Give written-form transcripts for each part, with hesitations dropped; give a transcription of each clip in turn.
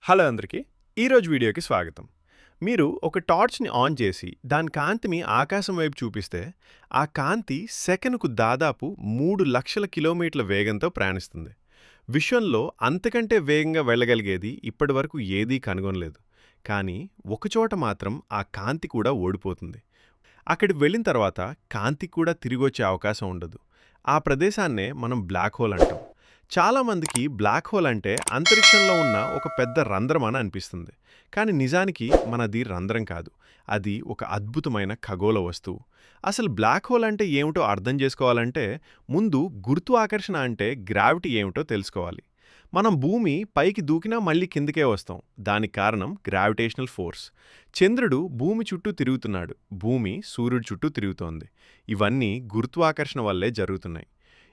Hello అందరికీ. ఈరోజు వీడియోకి స్వాగతం. మీరు ఒక టార్చ్‌ని ఆన్ చేసి దాని కాంతిని ఆకాశం వైపు చూపిస్తే ఆ కాంతి సెకనుకు దాదాపు 3,00,000 కిలోమీటర్ల వేగంతో ప్రయాణిస్తుంది. విశ్వంలో అంతకంటే వేగంగా వెళ్ళగలిగేది ఇప్పటివరకు ఏదీ కనుగొనలేదు. కానీ ఒకచోట మాత్రం ఆ కాంతి కూడా ఓడిపోతుంది. అక్కడికి వెళ్ళిన తర్వాత కాంతికి కూడా తిరిగొచ్చే అవకాశం ఉండదు. ఆ ప్రదేశాన్నే మనం బ్లాక్ హోల్ అంటాం. చాలామందికి బ్లాక్ హోల్ అంటే అంతరిక్షంలో ఉన్న ఒక పెద్ద రంధ్రం అని అనిపిస్తుంది. కానీ నిజానికి మనది రంధ్రం కాదు. అది ఒక అద్భుతమైన ఖగోళ వస్తువు. అసలు బ్లాక్ హోల్ అంటే ఏమిటో అర్థం చేసుకోవాలంటే ముందు గురుత్వాకర్షణ అంటే గ్రావిటీ ఏమిటో తెలుసుకోవాలి. మనం భూమి పైకి దూకినా మళ్ళీ కిందకే వస్తాం. దానికి కారణం గ్రావిటేషనల్ ఫోర్స్. చంద్రుడు భూమి చుట్టూ తిరుగుతున్నాడు. భూమి సూర్యుడి చుట్టూ తిరుగుతోంది. ఇవన్నీ గురుత్వాకర్షణ వల్లే జరుగుతున్నాయి.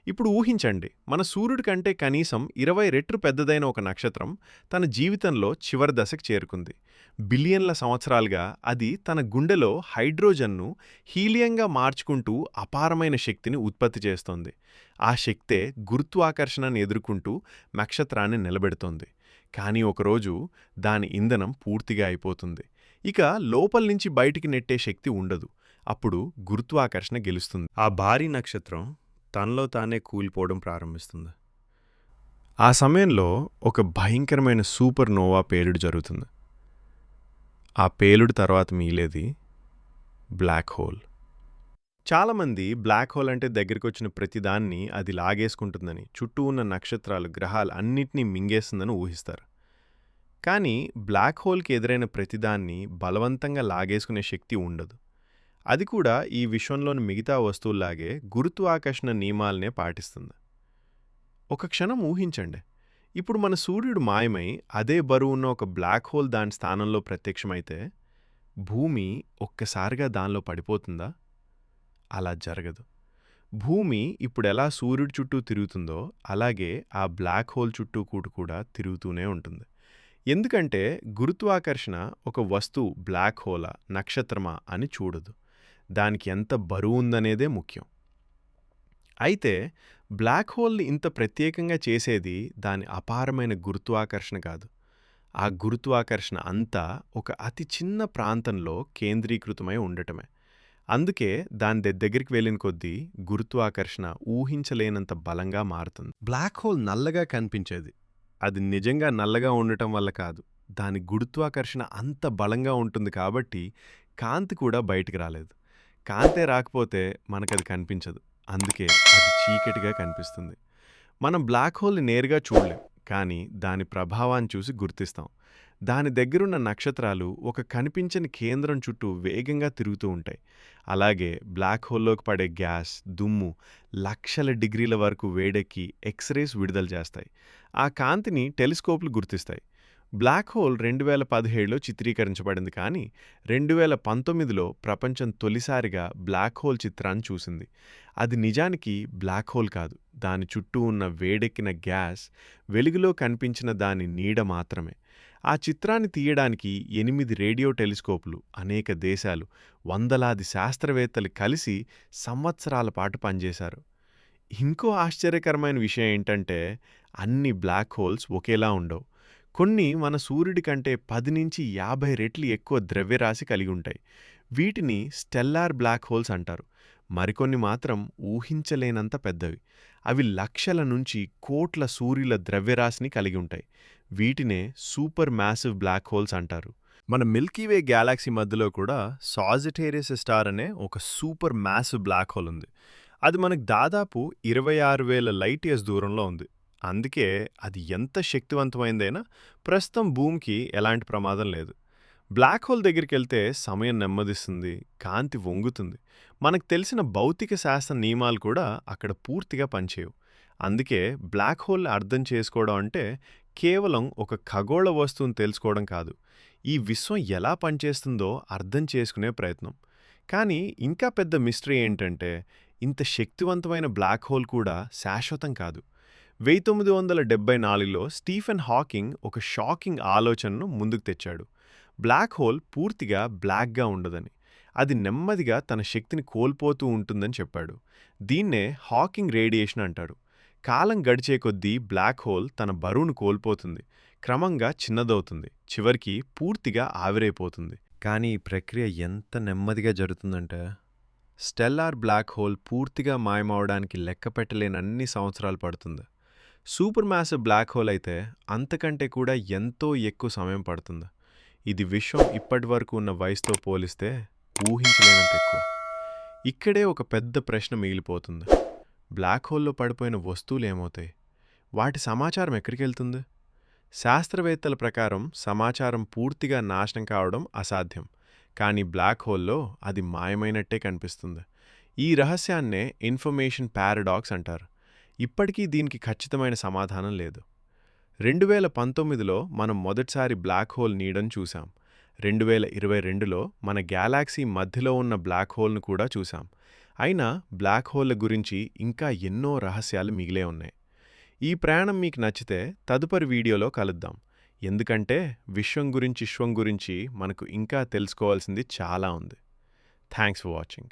ఇప్పుడు ఊహించండి, మన సూర్యుడి కంటే కనీసం 20 రెట్లు పెద్దదైన ఒక నక్షత్రం తన జీవితంలో చివరి దశకు చేరుకుంది. బిలియన్ల సంవత్సరాలుగా అది తన గుండెలో హైడ్రోజన్ను హీలియంగా మార్చుకుంటూ అపారమైన శక్తిని ఉత్పత్తి చేస్తోంది. ఆ శక్తే గురుత్వాకర్షణను ఎదుర్కొంటూ నక్షత్రాన్ని నిలబెడుతోంది. కానీ ఒకరోజు దాని ఇంధనం పూర్తిగా అయిపోతుంది. ఇక లోపల నుంచి బయటికి నెట్టే శక్తి ఉండదు. అప్పుడు గురుత్వాకర్షణ గెలుస్తుంది. ఆ భారీ నక్షత్రం తనలో తానే కూలిపోవడం ప్రారంభిస్తుంది. ఆ సమయంలో ఒక భయంకరమైన సూపర్ నోవా పేలుడు జరుగుతుంది. ఆ పేలుడు తర్వాత మిగిలేది బ్లాక్ హోల్. చాలామంది బ్లాక్ హోల్ అంటే దగ్గరికి వచ్చిన ప్రతిదాన్ని అది లాగేసుకుంటుందని, చుట్టూ ఉన్న నక్షత్రాలు గ్రహాలు అన్నిటినీ మింగేస్తుందని ఊహిస్తారు. కానీ బ్లాక్ హోల్కి ఎదురైన ప్రతిదాన్ని బలవంతంగా లాగేసుకునే శక్తి ఉండదు. అది కూడా ఈ విశ్వంలోని మిగతా వస్తువుల్లాగే గురుత్వాకర్షణ నియమాలనే పాటిస్తుంది. ఒక క్షణం ఊహించండి, ఇప్పుడు మన సూర్యుడు మాయమై అదే బరువున్న ఒక బ్లాక్ హోల్ దాని స్థానంలో ప్రత్యక్షమైతే భూమి ఒక్కసారిగా దానిలో పడిపోతుందా? అలా జరగదు. భూమి ఇప్పుడెలా సూర్యుడి చుట్టూ తిరుగుతుందో అలాగే ఆ బ్లాక్ హోల్ చుట్టూ కూడా తిరుగుతూనే ఉంటుంది. ఎందుకంటే గురుత్వాకర్షణ ఒక వస్తువు బ్లాక్ హోలా నక్షత్రమా అని చూడదు. దానికి ఎంత బరువు ఉందనేదే ముఖ్యం. అయితే బ్లాక్ హోల్ని ఇంత ప్రత్యేకంగా చేసేది దాని అపారమైన గురుత్వాకర్షణ కాదు. ఆ గురుత్వాకర్షణ అంతా ఒక అతి చిన్న ప్రాంతంలో కేంద్రీకృతమై ఉండటమే. అందుకే దాని దగ్గరికి వెళ్ళిన కొద్దీ గురుత్వాకర్షణ ఊహించలేనంత బలంగా మారుతుంది. బ్లాక్ హోల్ నల్లగా కనిపించేది. అది నిజంగా నల్లగా ఉండటం వల్ల కాదు. దాని గురుత్వాకర్షణ అంత బలంగా ఉంటుంది కాబట్టి కాంతి కూడా బయటికి రాలేదు. కాంతే రాకపోతే మనకది కనిపించదు. అందుకే అది చీకటిగా కనిపిస్తుంది. మనం బ్లాక్ హోల్ని నేరుగా చూడలేం, కానీ దాని ప్రభావాన్ని చూసి గుర్తిస్తాం. దాని దగ్గరున్న నక్షత్రాలు ఒక కనిపించని కేంద్రం చుట్టూ వేగంగా తిరుగుతూ ఉంటాయి. అలాగే బ్లాక్ హోల్లోకి పడే గ్యాస్, దుమ్ము లక్షల డిగ్రీల వరకు వేడెక్కి ఎక్స్రేస్ విడుదల చేస్తాయి. ఆ కాంతిని టెలిస్కోప్లు గుర్తిస్తాయి. బ్లాక్ హోల్ 2017లో చిత్రీకరించబడింది, కానీ 2019లో ప్రపంచం తొలిసారిగా బ్లాక్ హోల్ చిత్రాన్ని చూసింది. అది నిజానికి బ్లాక్ హోల్ కాదు. దాని చుట్టూ ఉన్న వేడెక్కిన గ్యాస్ వెలుగులో కనిపించిన దాని నీడ మాత్రమే. ఆ చిత్రాన్ని తీయడానికి 8 రేడియో టెలిస్కోపులు, అనేక దేశాలు, వందలాది శాస్త్రవేత్తలు కలిసి సంవత్సరాల పాటు పనిచేశారు. ఇంకో ఆశ్చర్యకరమైన విషయం ఏంటంటే అన్ని బ్లాక్ హోల్స్ ఒకేలా ఉండవు. కొన్ని మన సూర్యుడి కంటే 10 నుంచి 50 రెట్లు ఎక్కువ ద్రవ్యరాశి కలిగి ఉంటాయి. వీటిని స్టెల్లార్ బ్లాక్ హోల్స్ అంటారు. మరికొన్ని మాత్రం ఊహించలేనంత పెద్దవి. అవి లక్షల నుంచి కోట్ల సూర్యుల ద్రవ్యరాశిని కలిగి ఉంటాయి. వీటినే సూపర్ మ్యాసివ్ బ్లాక్ హోల్స్ అంటారు. మన మిల్కీవే గ్యాలాక్సీ మధ్యలో కూడా సాజిటేరియస్ స్టార్ అనే ఒక సూపర్ మ్యాసివ్ బ్లాక్ హోల్ ఉంది. అది మనకు దాదాపు 26,000 లైట్ ఇయర్స్ దూరంలో ఉంది. అందుకే అది ఎంత శక్తివంతమైందైనా ప్రస్తుతం భూమికి ఎలాంటి ప్రమాదం లేదు. బ్లాక్ హోల్ దగ్గరికి వెళ్తే సమయం నెమ్మదిస్తుంది, కాంతి వంగుతుంది. మనకు తెలిసిన భౌతిక శాస్త్ర నియమాలు కూడా అక్కడ పూర్తిగా పనిచేయవు. అందుకే బ్లాక్ హోల్ని అర్థం చేసుకోవడం అంటే కేవలం ఒక ఖగోళ వస్తువును తెలుసుకోవడం కాదు, ఈ విశ్వం ఎలా పనిచేస్తుందో అర్థం చేసుకునే ప్రయత్నం. కానీ ఇంకా పెద్ద మిస్టరీ ఏంటంటే ఇంత శక్తివంతమైన బ్లాక్ హోల్ కూడా శాశ్వతం కాదు. 1974లో స్టీఫెన్ హాకింగ్ ఒక షాకింగ్ ఆలోచనను ముందుకు తెచ్చాడు. బ్లాక్ హోల్ పూర్తిగా బ్లాక్గా ఉండదని, అది నెమ్మదిగా తన శక్తిని కోల్పోతూ ఉంటుందని చెప్పాడు. దీన్నే హాకింగ్ రేడియేషన్ అంటారు. కాలం గడిచే కొద్దీ బ్లాక్ హోల్ తన బరువును కోల్పోతుంది, క్రమంగా చిన్నదవుతుంది, చివరికి పూర్తిగా ఆవిరైపోతుంది. కానీ ఈ ప్రక్రియ ఎంత నెమ్మదిగా జరుగుతుందంటే స్టెల్లార్ బ్లాక్ హోల్ పూర్తిగా మాయమవడానికి లెక్కపెట్టలేని అన్ని సంవత్సరాలు పడుతుంది. సూపర్ మ్యాసివ్ బ్లాక్ హోల్ అయితే అంతకంటే కూడా ఎంతో ఎక్కువ సమయం పడుతుంది. ఇది విశ్వం ఇప్పటివరకు ఉన్న వయసుతో పోలిస్తే ఊహించలేనంత ఎక్కువ. ఇక్కడే ఒక పెద్ద ప్రశ్న మిగిలిపోతుంది. బ్లాక్ హోల్లో పడిపోయిన వస్తువులు ఏమవుతాయి? వాటి సమాచారం ఎక్కడికి వెళ్తుంది? శాస్త్రవేత్తల ప్రకారం సమాచారం పూర్తిగా నాశనం కావడం అసాధ్యం. కానీ బ్లాక్ హోల్లో అది మాయమైనట్టే కనిపిస్తుంది. ఈ రహస్యాన్నే ఇన్ఫర్మేషన్ పారాడాక్స్ అంటారు. ఇప్పటికీ దీనికి ఖచ్చితమైన సమాధానం లేదు. 2019లో మనం మొదటిసారి బ్లాక్ హోల్ నీడను చూశాం. 2022లో మన గ్యాలాక్సీ మధ్యలో ఉన్న బ్లాక్ హోల్ను కూడా చూశాం. అయినా బ్లాక్ హోల్ల గురించి ఇంకా ఎన్నో రహస్యాలు మిగిలే ఉన్నాయి. ఈ ప్రయాణం మీకు నచ్చితే తదుపరి వీడియోలో కలుద్దాం. ఎందుకంటే విశ్వం గురించి మనకు ఇంకా తెలుసుకోవాల్సింది చాలా ఉంది. Thanks for watching.